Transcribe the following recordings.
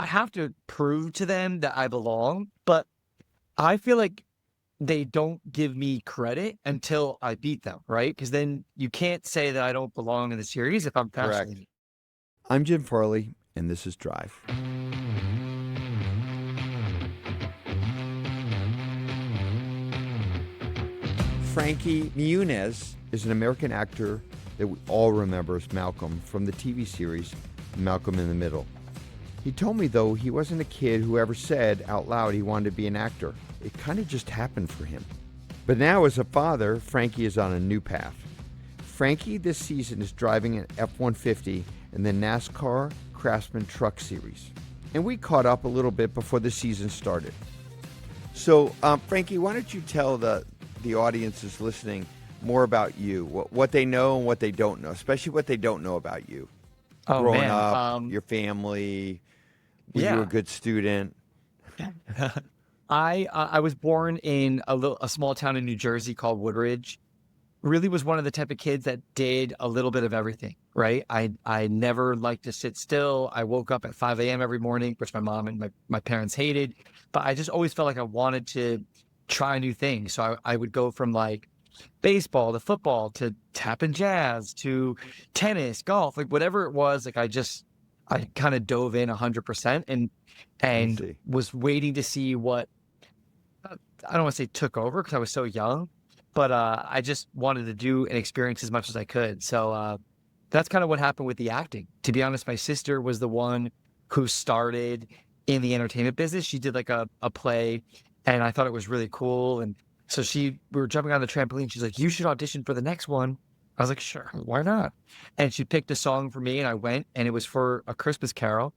I have to prove to them that I belong, but I feel like they don't give me credit until I beat them, right? Because then you can't say that I don't belong in the series if I'm faster than Correct. you. I'm Jim Farley, and this is Drive. Frankie Muniz is an American actor that we all remember as Malcolm from the TV series Malcolm in the Middle. He told me, though, he wasn't a kid who ever said out loud he wanted to be an actor. It kind of just happened for him. But now, as a father, Frankie is on a new path. Frankie this season is driving an F-150 in the NASCAR Craftsman Truck Series. And we caught up a little bit before the season started. So, Frankie, why don't you tell the audiences listening more about you, what they know and what they don't know, especially what they don't know about you. Oh Growing man, up, your family, were you a yeah. good student? I was born in a small town in New Jersey called Woodridge. Really was one of the type of kids that did a little bit of everything, right? I never liked to sit still. I woke up at 5 a.m. every morning, which my mom and my parents hated, but I just always felt like I wanted to try new things. So I would go from like baseball to football to tap and jazz to tennis, golf, like whatever it was. Like I kind of dove in 100% I and see. was waiting to see what I don't want to say took over because I was so young, but I just wanted to do and experience as much as I could. So that's kind of what happened with the acting. To be honest, my sister was the one who started in the entertainment business. She did like a play, and I thought it was really cool. And so we were jumping on the trampoline. She's like, "You should audition for the next one." I was like, "Sure, why not?" And she picked a song for me, and I went, and it was for A Christmas Carol,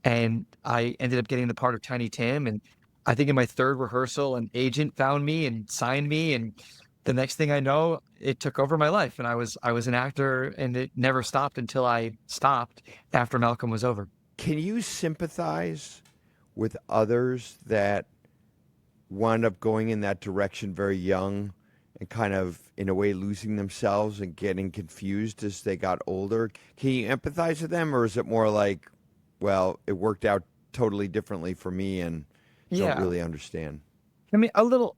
and I ended up getting the part of Tiny Tim. And I think in my third rehearsal, an agent found me and signed me, and the next thing I know, it took over my life, and I was an actor, and it never stopped until I stopped after Malcolm was over. Can you sympathize with others that wound up going in that direction very young and kind of, in a way, losing themselves and getting confused as they got older? Can you empathize with them, or is it more like, well, it worked out totally differently for me and don't Yeah, really understand? I mean, a little.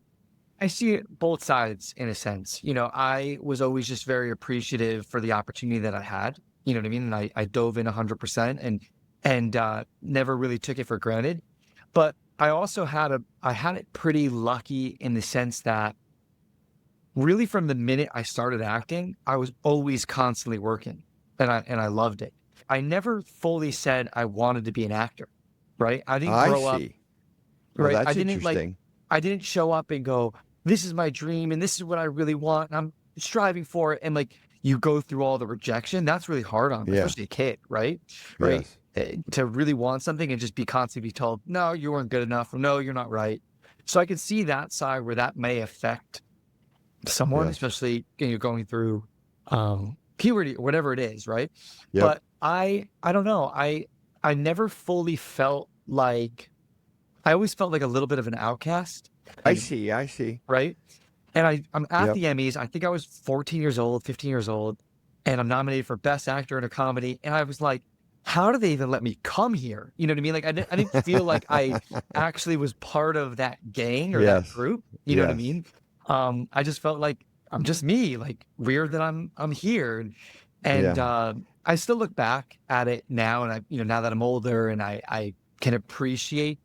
I see it both sides in a sense. I was always just very appreciative for the opportunity that I had. You know what I mean? And I dove in 100% and never really took it for granted. But I had it pretty lucky in the sense that really from the minute I started acting, I was always constantly working, and I loved it. I never fully said I wanted to be an actor, right? I didn't I grow up, see. Oh, right? that's interesting. I didn't show up and go, this is my dream and this is what I really want and I'm striving for it. And like you go through all the rejection, that's really hard on, Yeah. especially a kid, right? Right. Yes. To really want something and just be constantly be told, no, you weren't good enough, or no, you're not right. So I can see that side where that may affect someone, Yes. especially going through puberty or whatever it is, right? Yep. But I don't know. I never fully felt like I always felt like a little bit of an outcast. I Like, see. I see. right? And I'm at Yep. the Emmys. I think I was 14 years old, 15 years old, and I'm nominated for Best Actor in a Comedy. And I was like, how do they even let me come here? You know what I mean? Like, I didn't feel like I actually was part of that gang or that Yes. group. You know what I Yes. mean? I just felt like I'm just me, like weird that I'm here. And Yeah. I still look back at it now, and now that I'm older and I can appreciate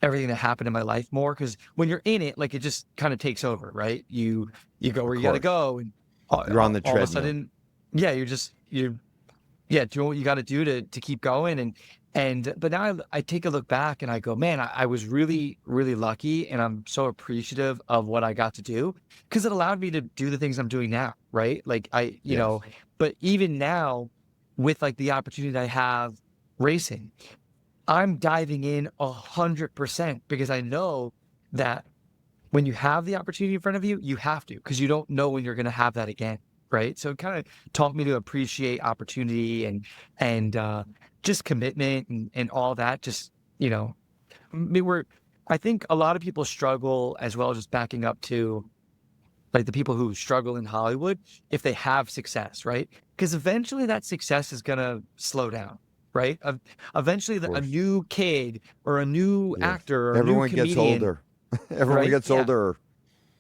everything that happened in my life more because when you're in it, like it just kind of takes over, right? You go Of where you got to course. go, and You're on the all of a treadmill. sudden, yeah, you yeah, doing what you got to do to keep going, and but now I take a look back and I go, man, I was really really lucky, and I'm so appreciative of what I got to do because it allowed me to do the things I'm doing now, right? Like Yes. but even now with like the opportunity that I have racing. I'm diving in 100% because I know that when you have the opportunity in front of you, you have to because you don't know when you're going to have that again, right? So it kind of taught me to appreciate opportunity and just commitment and all that. Just I mean, I think a lot of people struggle as well. Just backing up to like the people who struggle in Hollywood if they have success, right? Because eventually that success is going to slow down, right? Eventually, Of a course. new kid or a new Yes. actor or a new Everyone gets comedian, older. Everyone right? gets Yeah, older.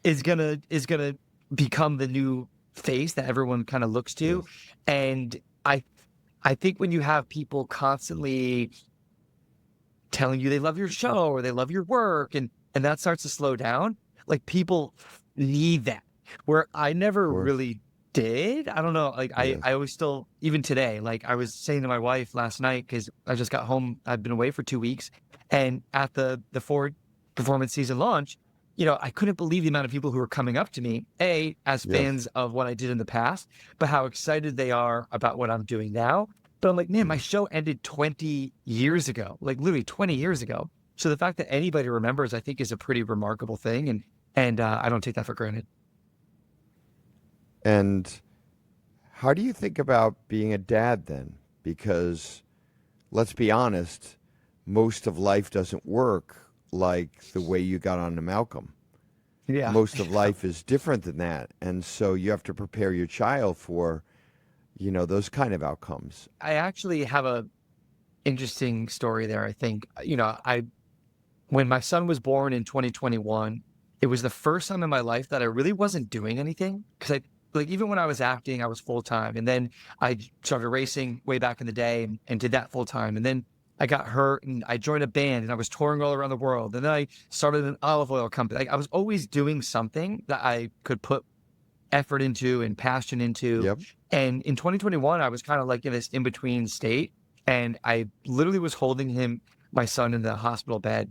is gonna become the new face that everyone kind of looks to. Yes. And I think when you have people constantly telling you they love your show or they love your work, and that starts to slow down, like people need that. Where I Of never course. really did. I don't know. Like Yes. I always still, even today, like I was saying to my wife last night, because I just got home, I've been away for 2 weeks, and at the Ford performance season launch, I couldn't believe the amount of people who were coming up to me, as Yes. fans of what I did in the past, but how excited they are about what I'm doing now. But I'm like, man, my Yes. show ended 20 years ago, like literally 20 years ago. So the fact that anybody remembers, I think, is a pretty remarkable thing, and I don't take that for granted. And how do you think about being a dad then? Because let's be honest, most of life doesn't work like the way you got onto Malcolm. Yeah. Most of life is different than that. And so you have to prepare your child for, those kind of outcomes. I actually have a interesting story there. I think, I when my son was born in 2021, it was the first time in my life that I really wasn't doing anything, because I like even when I was acting, I was full time, and then I started racing way back in the day and did that full time, and then I got hurt and I joined a band and I was touring all around the world, and then I started an olive oil company. Like, I was always doing something that I could put effort into and passion into. Yep. And in 2021, I was kind of like in this in between state. And I literally was holding my son in the hospital bed.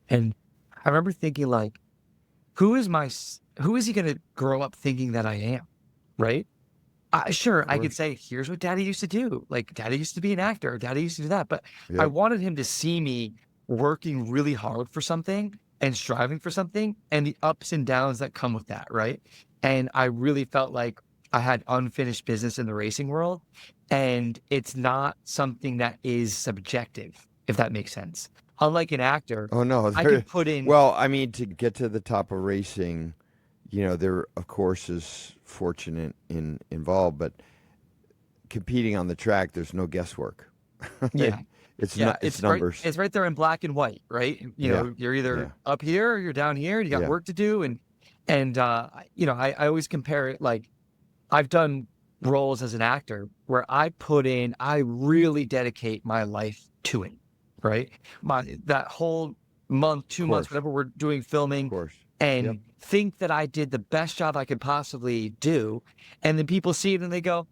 And I remember thinking, like, who is he going to grow up thinking that I am? Right. Of Sure, I could course. say, here's what daddy used to do. Like, daddy used to be an actor, daddy used to do that. But I Yep. wanted him to see me working really hard for something and striving for something and the ups and downs that come with that. Right. And I really felt like I had unfinished business in the racing world. And it's not something that is subjective, if that makes sense. Unlike an actor, Oh no. I could put in, Well, I mean, to get to the top of racing, there of course is fortunate involved, but competing on the track, there's no guesswork. yeah, it's yeah, not. It's numbers. it's right there in black and white, right? Yeah. You're Yeah. either up here or you're down here, and you got Yeah. work to do. And I always compare it, like, I've done roles as an actor where I really dedicate my life to it, right? That whole month, Of 2 months, course. whatever we're doing Of filming, course. Yep. and think that I did the best job I could possibly do. And then people see it and they go,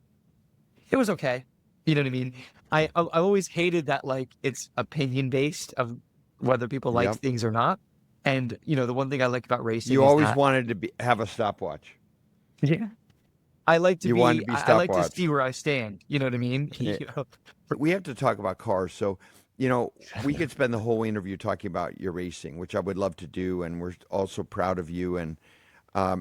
it was okay. You know what I mean? I always hated that, like, it's opinion based of whether people like Yep. things or not. And the one thing I like about racing You is always that, wanted to have a stopwatch. yeah, I like to You wanted to be be I like to stopwatch. see where I stand. You know what I mean? Eh, We have to talk about cars. So, we could spend the whole interview talking about your racing, which I would love to do, and we're also proud of you, and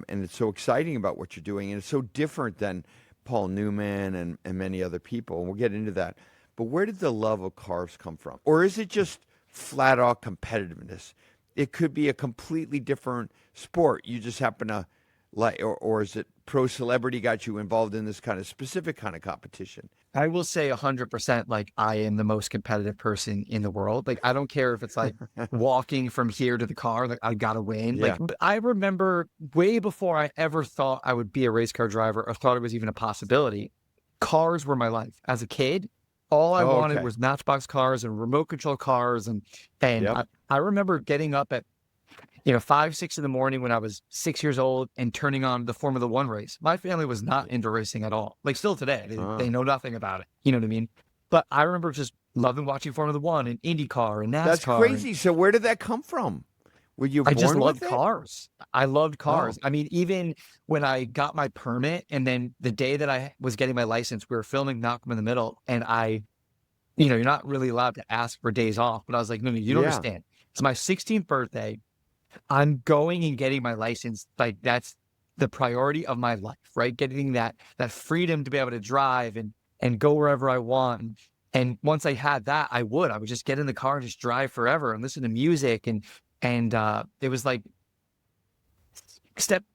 it's so exciting about what you're doing, and it's so different than Paul Newman and many other people, and we'll get into that. But where did the love of cars come from? Or is it just flat out competitiveness? It could be a completely different sport. You just happen to like, or is it pro celebrity got you involved in this kind of specific kind of competition? I will say 100%, like, I am the most competitive person in the world. Like, I don't care if it's like walking from here to the car, like, I gotta win. Like, Yeah. but I remember way before I ever thought I would be a race car driver or thought it was even a possibility, cars were my life. As a kid, all I Oh, wanted okay. was Matchbox cars and remote control cars. And Yep. I remember getting up at 5, 6 in the morning when I was 6 years old and turning on the Formula One race. My family was not into racing at all. Like, still today, they Ah. know nothing about it. You know what I mean? But I remember just loving watching Formula One and IndyCar and That's NASCAR. And crazy. So where did that come from? Were you I just born loved with it? cars. I loved Oh. cars. I mean, even when I got my permit and then the day that I was getting my license, we were filming Malcolm in the Middle. And you're not really allowed to ask for days off. But I was like, no, you don't Yeah. understand. It's my 16th birthday. I'm going and getting my license. Like, that's the priority of my life, right? Getting that freedom to be able to drive and go wherever I want. And once I had that, I would just get in the car and just drive forever and listen to music. And it was like,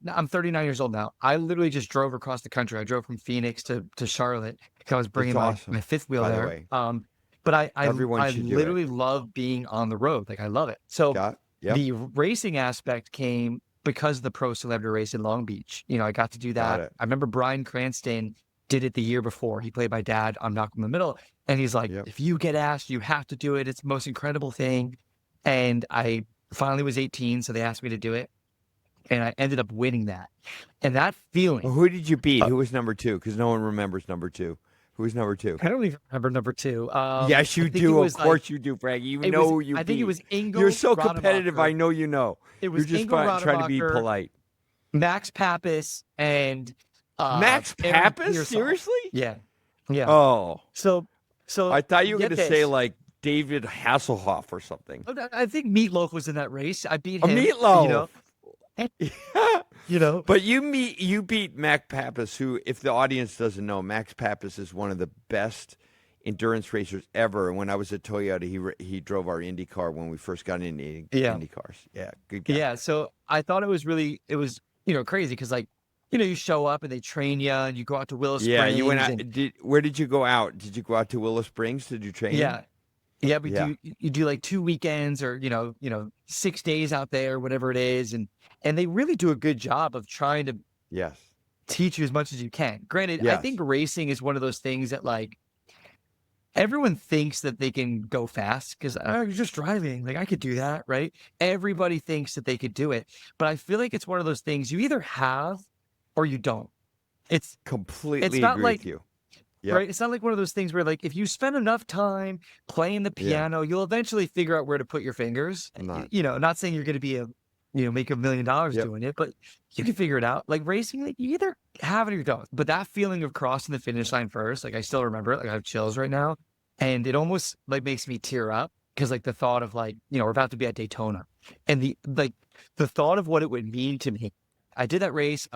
I'm 39 years old now. I literally just drove across the country. I drove from Phoenix to Charlotte because I was That's bringing my awesome, fifth wheel by the there. way. but I Everyone I should do it. literally love being on the road. Like I love it. So Yep. the racing aspect came because of the pro celebrity race in Long Beach. You know, I got to do Got that. it. I remember Bryan Cranston did it the year before. He played my dad on Malcolm in the Middle, and he's like, Yep. if you get asked, you have to do it. It's the most incredible thing. And I finally was 18, so they asked me to do it, and I ended up winning that. And that feeling, Well, who did you beat? uh, Who was number two? Because no one remembers number two. Who was number two? I don't even remember number two. Yes, I you think it do. Of was like course you do, Frankie. You it was. know who you I think it beat. was You're Ingo so competitive. I Rademacher. know you know. It You're was just Ingo trying to be Rademacher, polite. Max Pappas, and Max Aaron Pappas? Pearsall. Seriously? Yeah, yeah. Oh, So, I thought you were going get to say this. like David Hasselhoff or something. I think Meatloaf was in that race. I beat A him. meatloaf. And, you know, But you beat Max Pappas, who, if the audience doesn't know, Max Pappas is one of the best endurance racers ever. And when I was at Toyota, he drove our Indy car when we first got into yeah, Indy cars. Yeah, good guy. yeah. So I thought it was crazy because like you show up and they train you and you go out to Willow Yeah, you went Springs out. and Where did you go out? Did you go out to Willow Springs? Did you train? yeah, yeah. We Yeah. do you do like 2 weekends or 6 days out there, whatever it is, and they really do a good job of trying to Yes. teach you as much as you can. Granted, I Yes. think racing is one of those things that like everyone thinks that they can go fast because you're just driving. Like I could do that, right? Everybody thinks that they could do it, but I feel like it's one of those things you either have or you don't. It's Completely not agree with like you. Yep. right. It's not like one of those things where like if you spend enough time playing the Yeah. piano, you'll eventually figure out where to put your fingers. Not. Not saying you're going to be make $1 million Yep. doing it, but you can figure it out. Like racing, like you either have it or you don't. But that feeling of crossing the finish line first, like I still remember it. Like I have chills right now, and it almost like makes me tear up because like the thought of like we're about to be at Daytona, and the thought of what it would mean to me. I did that race,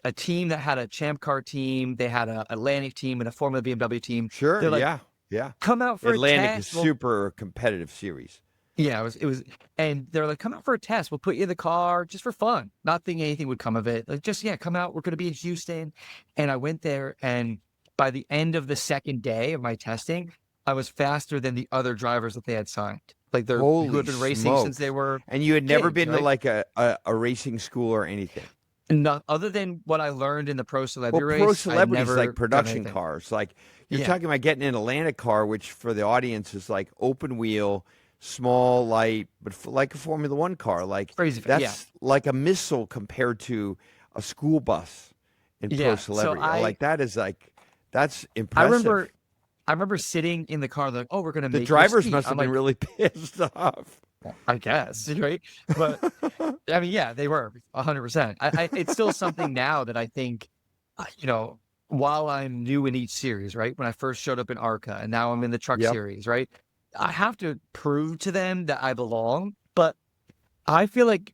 a team that had a Champ Car team, they had a Atlantic team and a Formula BMW team. Sure. They're like, Yeah. come out for Atlantic a is test. Well, super competitive series. yeah, it was, and they're like, come out for a test. We'll put you in the car just for fun. Not thinking anything would come of it. Like, just, come out. We're going to be in Houston. And I went there. And by the end of the second day of my testing, I was faster than the other drivers that they had signed. Like, they're who Holy had been racing smokes. since they were And you had never kids, been to right? like a racing school or anything. Not other than what I learned in the pro Well, celebrity pro race. I'd celebrities never like done production anything. cars. Like you're Yeah, talking about getting an Atlantic car, which for the audience is like open wheel, small, light, but like a Formula One car. Like crazy. Yeah, that's like a missile compared to a school bus in pro yeah. So celebrity. Like that is like that's I impressive. remember sitting in the car, like, oh, we're gonna The make you drivers speed. must have I'm been like, really pissed off. I guess, right? But I mean, yeah, they were 100%. It's still something now that I think, while I'm new in each series, right? When I first showed up in ARCA and now I'm in the truck Yep. series, right? I have to prove to them that I belong, but I feel like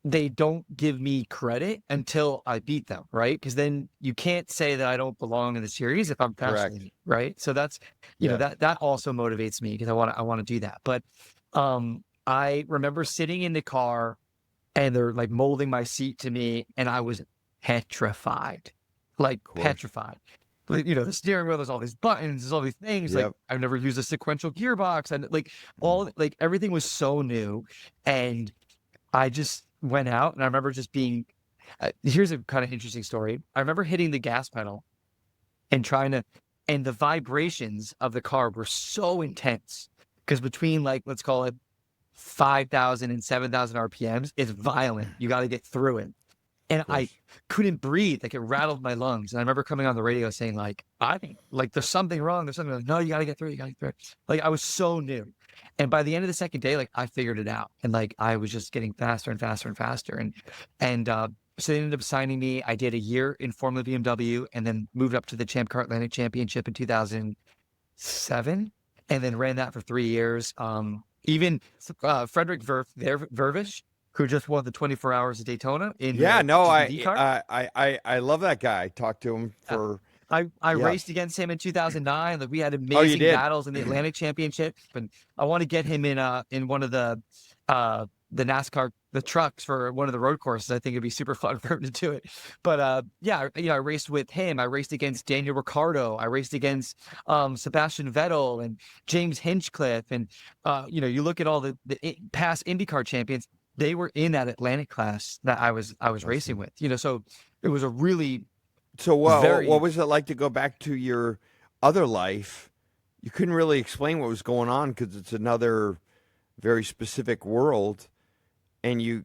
they don't give me credit until I beat them, right? Because then you can't say that I don't belong in the series if I'm faster Correct. than you, right? So that's, Yeah. that also motivates me because I want to do that. But I remember sitting in the car and they're like molding my seat to me, and I was petrified, like Of course. petrified. Like, the steering wheel, there's all these buttons, there's all these things. Like Yep. I've never used a sequential gearbox, and like Mm. everything was so new, and I just went out, and I remember just being. Here's a kind of interesting story. I remember hitting the gas pedal and and the vibrations of the car were so intense because between like let's call it 5,000 and 7,000 RPMs, it's violent. You got to get through it. And Of I course. couldn't breathe. Like it rattled my lungs. And I remember coming on the radio saying like, I think like there's something wrong. There's something like, no, you got to get through. You got to get through it. Like I was so new. And by the end of the second day, like I figured it out. And like, I was just getting faster and faster and faster. And so they ended up signing me. I did a year in Formula BMW and then moved up to the Champ Car Atlantic Championship in 2007 and then ran that for 3 years. Even Frederick Vervish, who just won the 24 Hours of Daytona in Yeah, the no, GTD car. I love that guy. I talked to him for I yeah. raced against him in 2009. Like we had Oh, you amazing did? battles in the Atlantic Championship, and I want to get him in one of the the NASCAR, the trucks for one of the road courses. I think it'd be super fun for him to do it. But yeah, I raced with him. I raced against Daniel Ricciardo. I raced against Sebastian Vettel and James Hinchcliffe. And you look at all the past IndyCar champions. They were in that Atlantic class that I was racing with. So it was a really So very what was it like to go back to your other life? You couldn't really explain what was going on because it's another very specific world, and you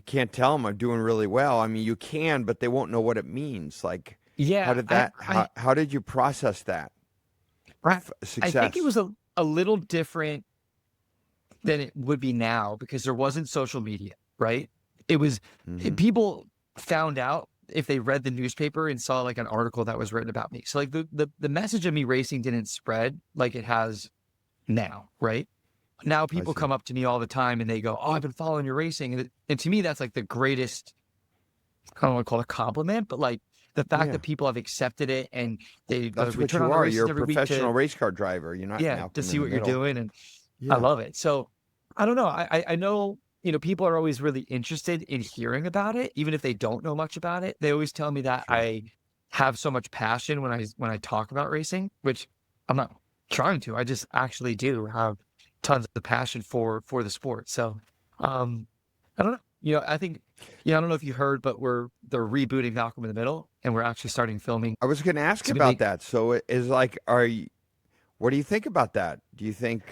can't tell them I'm doing really well. I mean, you can, but they won't know what it means. Like, how yeah. did that? How did you process that I think it success? was a little different than it would be now because there wasn't social media, right? It was Hmm. people found out if they read the newspaper and saw like an article that was written about me. So like the message of me racing didn't spread like it has now, right? Now I people see. come up to me all the time and they go, "Oh, I've been following your racing," and to me that's like the greatest. I don't want to call it a compliment, but like the fact Yeah, that people have accepted it and they that's what return you on the are. races You're a every week professional to race car driver. You're not to Malcolm see in the what you're middle. doing, and I Yeah, love it. So I don't know. I know, people are always really interested in hearing about it, even if they don't know much about it. They always tell me that sure. I have so much passion when I talk about racing, which I'm not trying to. I just actually do have tons of passion for the sport. So um I don't know. I think I don't know if you heard, but they're rebooting Malcolm in the Middle and we're actually starting filming. I was going to ask It's gonna about be that. So it is like, what do you think about that? Do you think?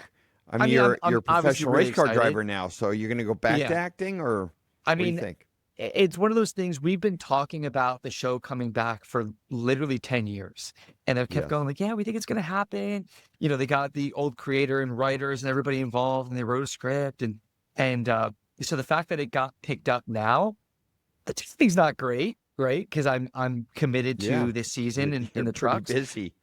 I I mean, mean, you're I'm a obviously professional really race car excited. driver now, so you're going to go back to Yeah. acting, or I what do you mean, think? it's one of those things we've been talking about the show coming back for literally 10 years. And I've kept Yes. going like, yeah, we think it's going to happen. They got the old creator and writers and everybody involved and they wrote a script and so the fact that it got picked up now, the thing's not great, right? Because I'm committed Yeah. to this season in You're the pretty trucks. busy.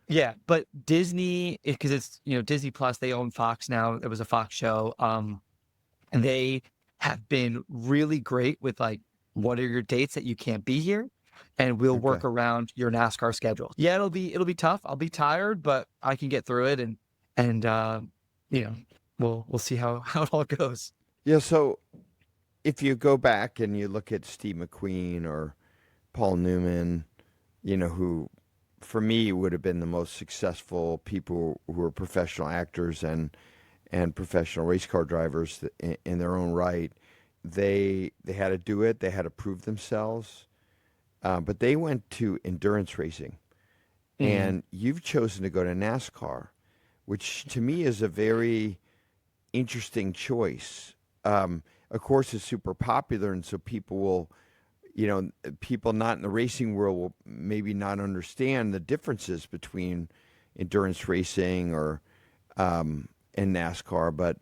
Yeah, but Disney, because it's, Disney Plus, they own Fox now. It was a Fox show. And they have been really great with like, what are your dates that you can't be here? And we'll Okay. work around your NASCAR schedule. Yeah, it'll be tough. I'll be tired, but I can get through it and you know, we'll see how it all goes. Yeah. So if you go back and you look at Steve McQueen or Paul Newman, who for me would have been the most successful people who were professional actors and professional race car drivers in their own right. They had to do it. They had to prove themselves. But they went to endurance racing, Mm, and you've chosen to go to NASCAR, which to me is a very interesting choice. Of course, it's super popular, and so people not in the racing world will maybe not understand the differences between endurance racing or and NASCAR. But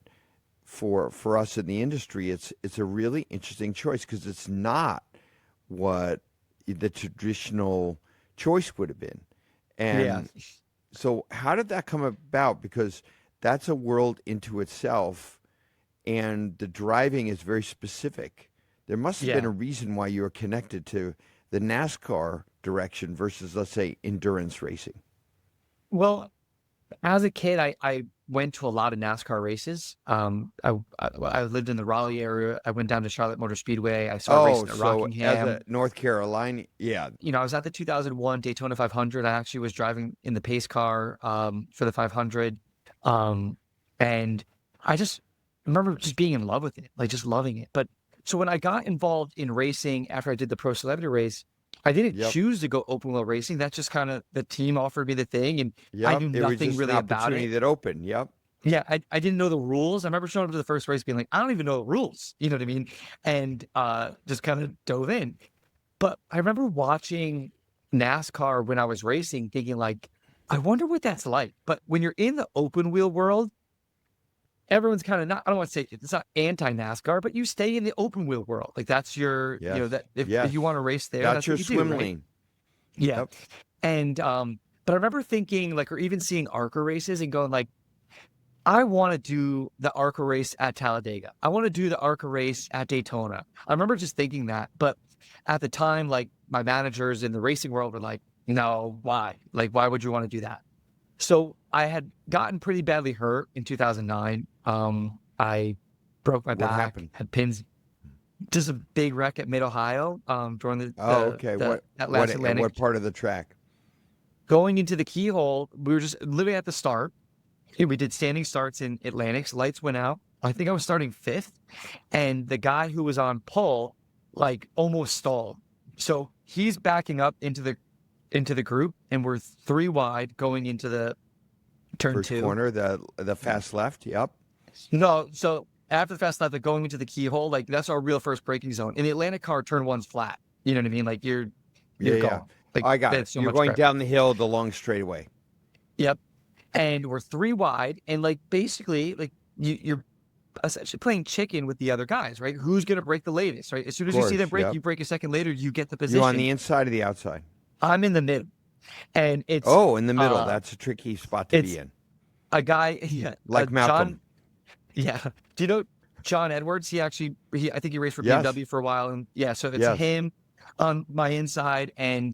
for us in the industry, it's a really interesting choice because it's not what the traditional choice would have been. yeah, And so, how did that come about? Because that's a world into itself, and the driving is very specific. There must have been yeah. a reason why you were connected to the NASCAR direction versus, let's say, endurance racing. Well, as a kid, I went to a lot of NASCAR races. I lived in the Raleigh area. I went down to Charlotte Motor Speedway. I started Oh, racing at so as a Rockingham. North Carolina, yeah, I was at the 2001 Daytona 500. I actually was driving in the pace car for the 500. Um, and I just remember just being in love with it, like just loving it. But so when I got involved in racing after I did the pro celebrity race, I didn't yep, choose to go open wheel racing. That's just kind of the team offered me the thing, and I yep. knew It was nothing just an really about opportunity it. that opened. Yep. Yeah, I didn't know the rules. I remember showing up to the first race being like, I don't even know the rules. You know what I mean? And just kind of dove in. But I remember watching NASCAR when I was racing, thinking like, I wonder what that's like. But when you're in the open wheel world, everyone's kind of not, I don't want to say it's not anti-NASCAR, but you stay in the open wheel world. Like that's your, Yes. that if Yes. you want to race there, That's that's your what you do, swim right? lane. Yeah. Yep. And but I remember thinking like, or even seeing ARCA races and going like, I want to do the ARCA race at Talladega. I want to do the ARCA race at Daytona. I remember just thinking that, but at the time, like my managers in the racing world were like, no, why? Like, why would you want to do that? So I had gotten pretty badly hurt in 2009. I broke my What back, happened? had pins. Just a big wreck at Mid-Ohio during Oh, okay. that last At Atlantic. what part of the track? Going into the keyhole, we were just literally at the start. We did standing starts in Atlantics. Lights went out. I think I was starting fifth, and the guy who was on pole like almost stalled. So he's backing up into the group, and we're 3 wide going into the turn First 2. corner, the fast left. Yep. No, so after the fast left, like going into the keyhole, like that's our real first braking zone. In the Atlantic car, turn 1's flat. You know what I mean? Like you're Yeah. going. Like I got that's it. so You're much going pressure. down the hill, the long straightaway. Yep. And we're 3 wide, and like basically, like you're essentially playing chicken with the other guys, right? Who's gonna break the latest, right? As soon as you see them break, Yep. you break a second later, you get the You on position. the inside or the outside? I'm in the middle, and it's In the middle. That's a tricky spot to be in. a guy, yeah, Like Malcolm. John, yeah. Do you know John Edwards? I think he raced for Yes. BMW for a while, and yeah, so it's Yes. him on my inside, and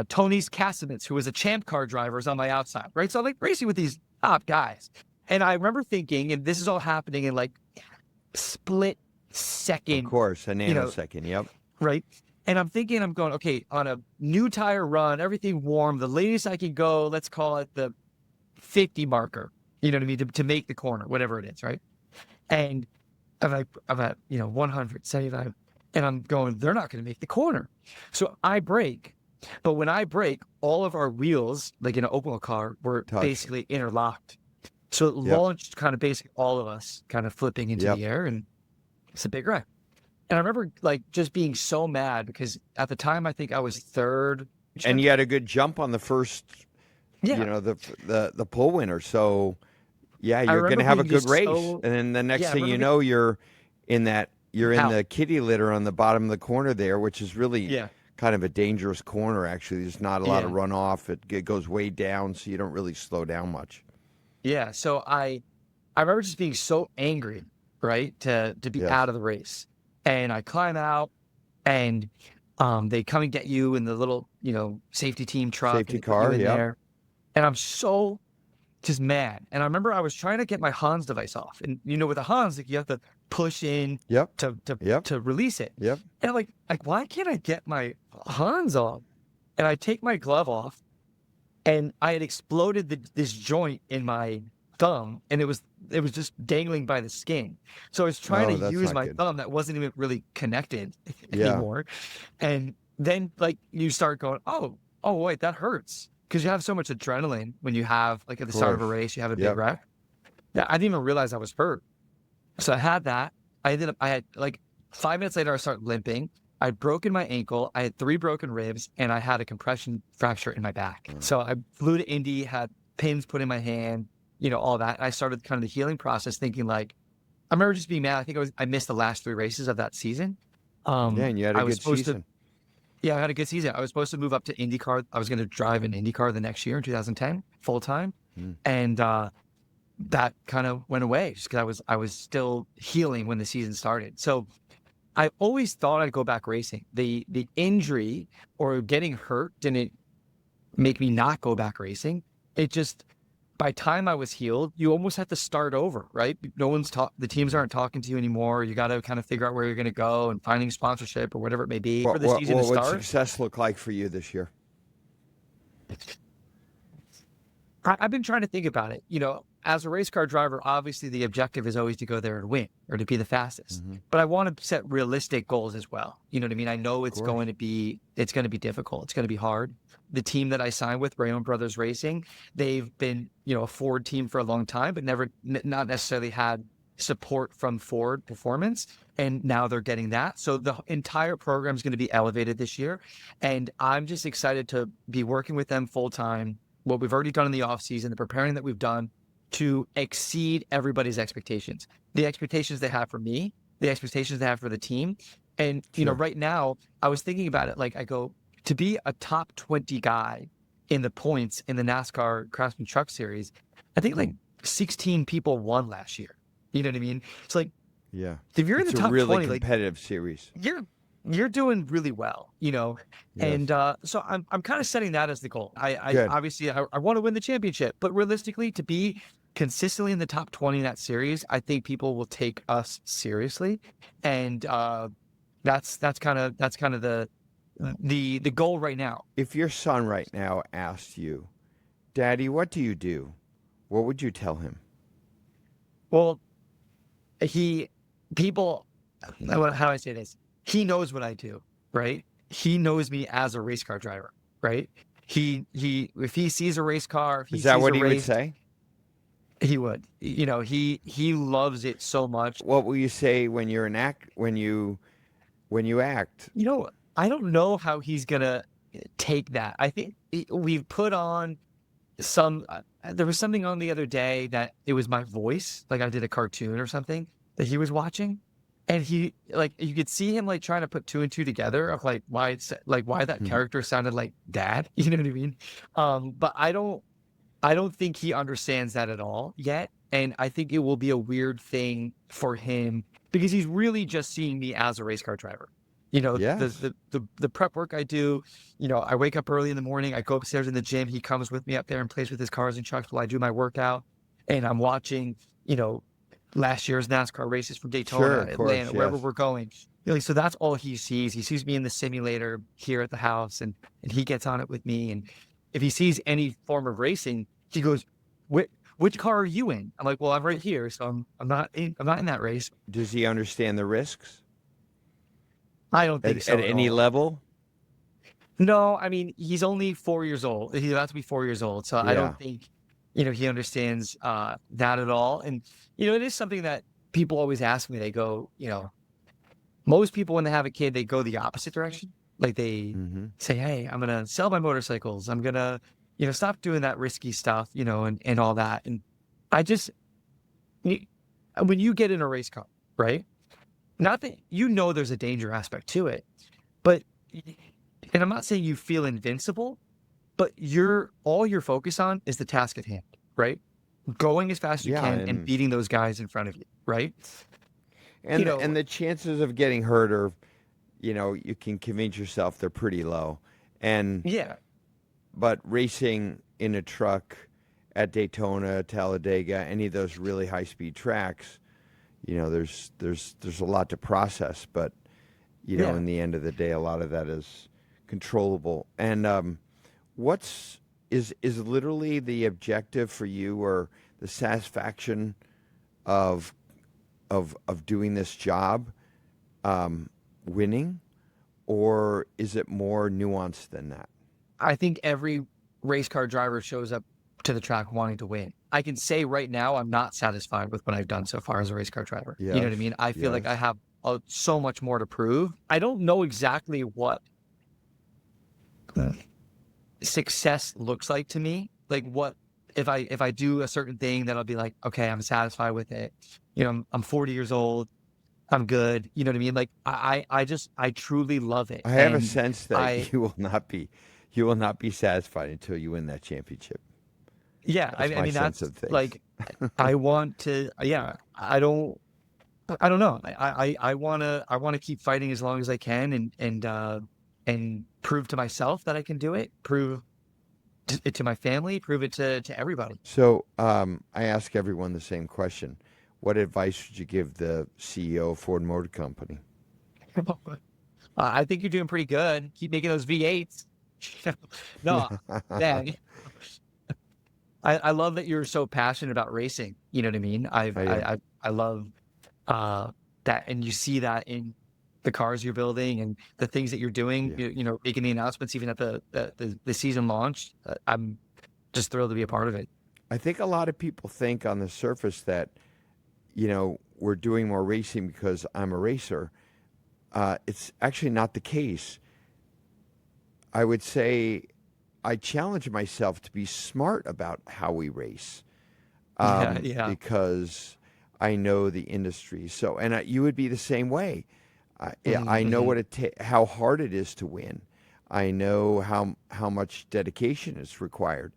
Tony's Casamance, who was a champ car driver, is on my outside, right? So I'm like racing with these top guys. And I remember thinking, and this is all happening in like split second, Of course, a nanosecond. Yep. right? And I'm thinking, I'm going, okay, on a new tire run, everything warm, the latest I can go, let's call it the 50 marker, you know what I mean, to make the corner, whatever it is, right? And I'm at 100, 75, and I'm going, they're not going to make the corner. So I brake. But when I brake, all of our wheels, like in an open wheel car, were basically interlocked. So it launched kind of basically all of us kind of flipping into the air, and it's a big wreck. And I remember like just being so mad because at the time I think I was third. And you had a good jump on the first, the pole winner. So yeah, you're going to have a good race. And then the next thing you know, you're in the kitty litter on the bottom of the corner there, which is really kind of a dangerous corner. Actually, there's not a lot of runoff. It goes way down, so you don't really slow down much. Yeah, so I remember just being so angry, right, to be out of the race. And I climb out, and they come and get you in the little, safety team truck. Safety car, there. And I'm so just mad. And I remember I was trying to get my Hans device off. And, with a Hans, like, you have to push in to release it. Yep. And I'm like, why can't I get my Hans off? And I take my glove off, and I had exploded this joint in my thumb, and it was just dangling by the skin. So I was trying to use my thumb that wasn't even really connected anymore. And then like you start going, oh wait, that hurts, because you have so much adrenaline when you have like at the start of a race, you have a big wreck. Yeah, I didn't even realize I was hurt. So I had that. I had like 5 minutes later, I started limping. I'd broken my ankle. I had 3 broken ribs, and I had a compression fracture in my back. So I flew to Indy, had pins put in my hand, all that. And I started kind of the healing process, thinking like, I remember just being mad. I think I missed the last 3 races of that season. And you had a good season. I had a good season. I was supposed to move up to IndyCar. I was going to drive an IndyCar the next year in 2010, full time. And that kind of went away just because I was still healing when the season started. So I always thought I'd go back racing. The injury or getting hurt didn't make me not go back racing. It just, by time I was healed, you almost have to start over, right? The teams aren't talking to you anymore. You got to kind of figure out where you're going to go and finding sponsorship or whatever it may be for the season to start. What success look like for you this year? I've been trying to think about it. As a race car driver, obviously the objective is always to go there and win or to be the fastest. But I want to set realistic goals as well. You know what I mean? I know it's going to be difficult. It's going to be hard. The team that I signed with, Raymond Brothers Racing, they've been, a Ford team for a long time, but not necessarily had support from Ford Performance. And now they're getting that. So the entire program is going to be elevated this year. And I'm just excited to be working with them full time. What we've already done in the off season, the preparing that we've done, to exceed everybody's expectations. The expectations they have for me, the expectations they have for the team. And, right now, I was thinking about it. Like, I go, to be a top 20 guy in the points in the NASCAR Craftsman Truck Series, I think like 16 people won last year. You know what I mean? It's like, if you're in the top 20, it's a really competitive series. You're doing really well, and so I'm kind of setting that as the goal. I obviously I want to win the championship, but realistically, to be consistently in the top 20 in that series, I think people will take us seriously. And that's kind of the goal right now. If your son right now asked you, Daddy, what do you do? What would you tell him? Well, he people how do I say this? He knows what I do, right? He knows me as a race car driver, right? He if he sees a race car, if he Is that sees a what he would race, say? he would. He loves it so much. What will you say when you're an act when you act? I don't know how he's gonna take that. I think we've put on some. There was something on the other day that it was my voice, like I did a cartoon or something that he was watching, and he like you could see him like trying to put two and two together of like why that Mhm. character sounded like dad. You know what I mean? But I don't think he understands that at all yet. And I think it will be a weird thing for him because he's really just seeing me as a race car driver. Yes. The prep work I do, I wake up early in the morning, I go upstairs in the gym, he comes with me up there and plays with his cars and trucks while I do my workout. And I'm watching, last year's NASCAR races from Sure, Daytona, of Atlanta, course, wherever yes. we're going. So that's all he sees. He sees me in the simulator here at the house and he gets on it with me. And if he sees any form of racing, he goes, which car are you in? I'm like, well, I'm right here, so I'm not in that race. Does he understand the risks I don't think at so at any all. level? No, I mean, he's only 4 years old. He's about to be 4 years old, so I Yeah. don't think he understands that at all. And it is something that people always ask me. They go, most people when they have a kid, they go the opposite direction. Like they Hmm. say, hey, I'm gonna sell my motorcycles. I'm gonna stop doing that risky stuff, and all that. And I just y- when you get in a race car, right? Not that there's a danger aspect to it, but and I'm not saying you feel invincible, but all you're focused on is the task at hand, right? Going as fast as you Yeah, can and and beating those guys in front of you, right? You know, and the chances of getting hurt are, you can convince yourself they're pretty low. And yeah, but racing in a truck at Daytona, Talladega, any of those really high speed tracks, there's a lot to process, but yeah. in the end of the day, a lot of that is controllable. And what's is literally the objective for you, or the satisfaction of doing this job, winning, or is it more nuanced than that? I think every race car driver shows up to the track wanting to win. I can say right now I'm not satisfied with what I've done so far as a race car driver. You know what I Yes, mean? I feel like I yes. have so much more to prove. I don't know exactly what success looks like to me. Like what if I do a certain thing that I'll be like, okay, I'm satisfied with it. I'm 40 years old. I'm good. You know what I mean? Like I truly love it. I have a And sense I that you will not be satisfied until you win that championship. yeah, That's I my mean sense that's of things. like I want to yeah, I don't know. I want to keep fighting as long as I can and prove to myself that I can do it, prove it to my family, prove it to everybody. So I ask everyone the same question: what advice would you give the CEO of Ford Motor Company? I think you're doing pretty good. Keep making those V8s. No, man, I love that you're so passionate about racing. You know what I mean? I am. I love uh, that, and you see that in the cars you're building and the things that you're doing. Yeah. Making the announcements even at the season launch. I'm just thrilled to be a part of it. I think a lot of people think on the surface that we're doing more racing because I'm a racer. It's actually not the case. I would say I challenge myself to be smart about how we race, Yeah, yeah. because I know the industry. So, and you would be the same way. Yeah, I know Hmm. how hard it is to win. I know how much dedication is required.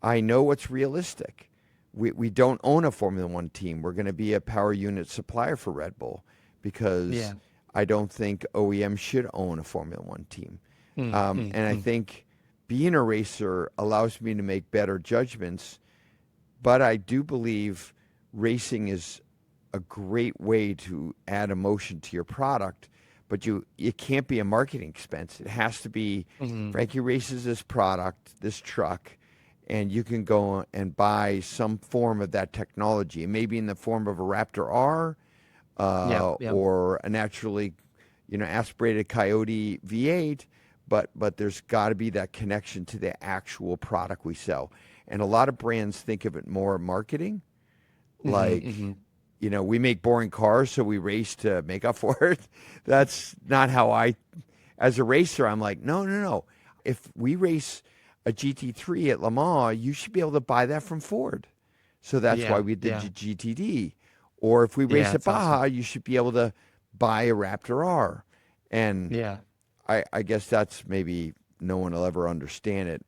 I know what's realistic. We don't own a Formula One team. We're going to be a power unit supplier for Red Bull, because Yeah. I don't think OEM should own a Formula One team. Mm, mm, And I mm. think being a racer allows me to make better judgments but I do believe racing is a great way to add emotion to your product, but it can't be a marketing expense. It has to be Hmm. Frankie races this product, this truck, and you can go and buy some form of that technology. It may be in the form of a Raptor R, Yeah, yeah, or a naturally, aspirated Coyote V8, but there's got to be that connection to the actual product we sell. And a lot of brands think of it more marketing, hmm, like, hmm. we make boring cars, so we race to make up for it. That's not how as a racer, I'm like, no, no, no. If we race a GT3 at Le Mans, you should be able to buy that from Ford. So that's why Yeah, we did yeah, the GTD. Or if we race yeah. at It's awesome. Baja, you should be able to buy a Raptor R. And Yeah. I guess that's maybe no one will ever understand it,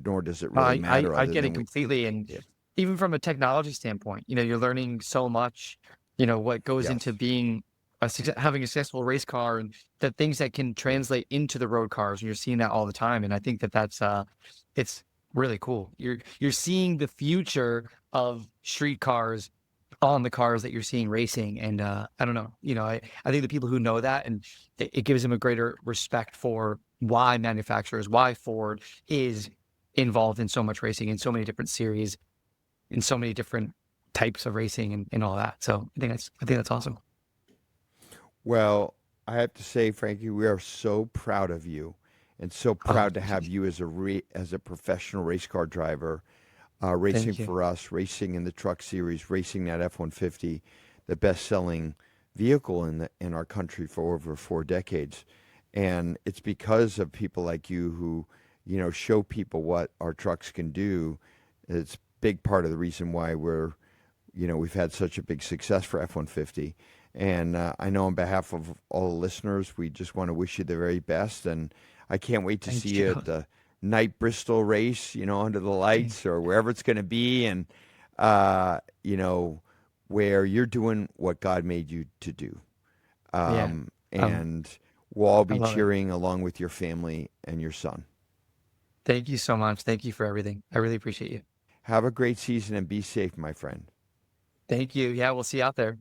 nor does it really I matter I other get it than completely, and yeah, even from a technology standpoint, you're learning so much. What goes into yes. being having a successful race car, and the things that can translate into the road cars. And you're seeing that all the time, and I think that it's really cool. You're seeing the future of street cars on the cars that you're seeing racing, and I don't know. I think the people who know that, and it gives them a greater respect for why manufacturers, why Ford is involved in so much racing in so many different series, in so many different types of racing, and all that. So I think that's awesome. Well, I have to say, Frankie, we are so proud of you, and so Oh, proud to have you as as a professional race car driver, racing thank you. for us, racing in the Truck Series, racing that F-150, the best-selling vehicle in our country for over 4 decades. And it's because of people like you who, show people what our trucks can do. It's a big part of the reason why we've had such a big success for F-150. And I know on behalf of all the listeners, we just want to wish you the very best. And I can't wait to see Thank you you. at the night Bristol race, under the lights or wherever it's going to be. And, uh, you know, where you're doing what God made you to do. Yeah. Um, And we'll all I be love it. cheering along with your family and your son. Thank you so much. Thank you for everything. I really appreciate you. Have a great season and be safe, my friend. Thank you. Yeah, we'll see you out there.